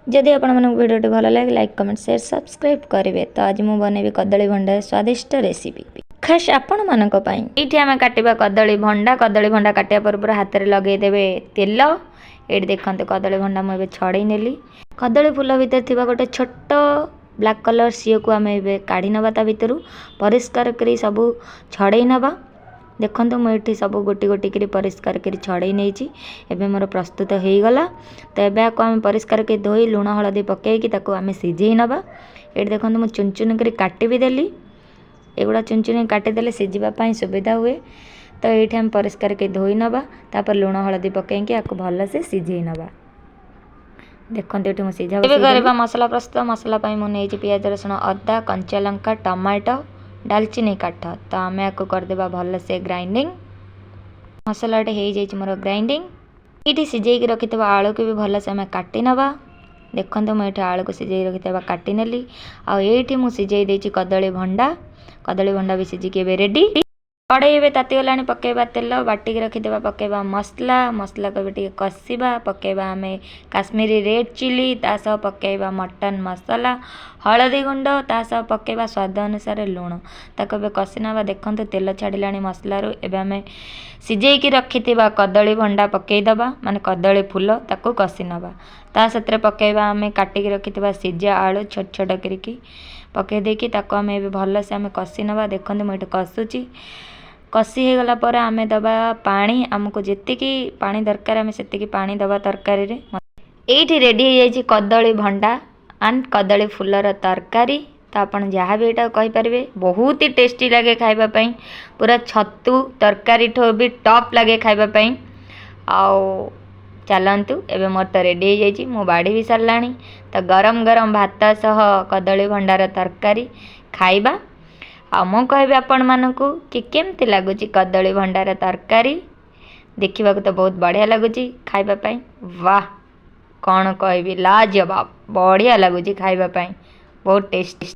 जदि आपको भिडियो भल लगे लाइक कमेंट शेयर सब्सक्राइब करेंगे। तो आज मुझे बनैबी कदली भंडा स्वादिष्ट रेसिपी खास आपण मानक पई। एठी आमे काटिबा कदली भंडा काटिया पर हाथ में लगेदेवे तेल। ये देखते कदली भंडा मुझे छड़े नेली। कदली फूल भितर थिबा गोटे छोट ब्लैक कलर सी को आम काढ़ी नवा ता भितर परिष्कार करी सब छड़े नवा। देखो मुझे सब गोटी गोटी करी परिष्कार करी छड़े नहीं एबे मोर प्रस्तुत हो गला। तो ये आम परिष्कार कर धोई लुण हलदी पकईकि आम सीझे नवा। ये देखो मुझे चुन चुन कर काटी भी देली। एगुड़ा चुन चुन काटिदेले सीझापी सुविधा हुए। तो ये आम परिष्कार कर धोई नवा तापर लुण हलदी पकईकि आपको भलसे सीझे नवा। देखते ये मुझे सीझा मसला प्रस्तुत। मसला मुझे पियाज रसुण अदा कंचा लंका टमाटो डालचीनी काठ। तो आम आपको करदे भल से ग्राइंडिंग। मसलाटे हो जाए मोर ग्राइंडिंग। ये सीझे रखि आलू को भी भल से आम काटी नवा। देखते मुझे आलू को सीझे रखि काटी नेली। आठी मुझे सीझे कदली भंडा भी सीझिकी रेडी। कड़े ए तातीगला पकेबा तेल बाटिक रखिदेवा पकेबा मसला को भी कषा पकेबा आम काश्मीरी रेड चिली तासह पकेबा मटन मसला हलदी गुंड तासह पकेबा स्वाद अनुसार लुण ताको बे कषि नवा। देखते तेल छाड़ा मसलू एवं आम सीझेकी रखिथिबा कदली भंडा पकईदबा माने कदली फूल ताको कषि नवा। ता सतरे पकेबा आम काटिक रखिथिबा सिझा आलू छोट छोट करिकी पकई देकी ताको आम भल से आम कषि नवा। देखते मुझे कषुची कषि हो गला पर आम दबा पानी आमको जेतिकी पानी दरकार आम सेतिकी पानी दबा तरकारी रे। एठी रेडी हो जाइए कदली भंडा एंड कदली फूलर तरकारी। तो आपन जहाँ भी यहाँ कहींपारे बहुत ही टेस्टी लगे खावाई। पूरा छतु तरकारी ठो भी टॉप लगे खावाई। आउ चलतु एवं मोर तो रेडी हो जाइए मो बाड़ी भी सारा। तो गरम गरम भात सह कदली भंडार तरकारी खाइबा। आ मु कहबी आपण मानकू कि केमती लगुच कदली भंडार तरकारी। देखा तो बहुत बढ़िया लगुच खाइबापी। वाह कौन कहबी लाजवाब बढ़िया लगुच खाइबापी बहुत टेस्टी।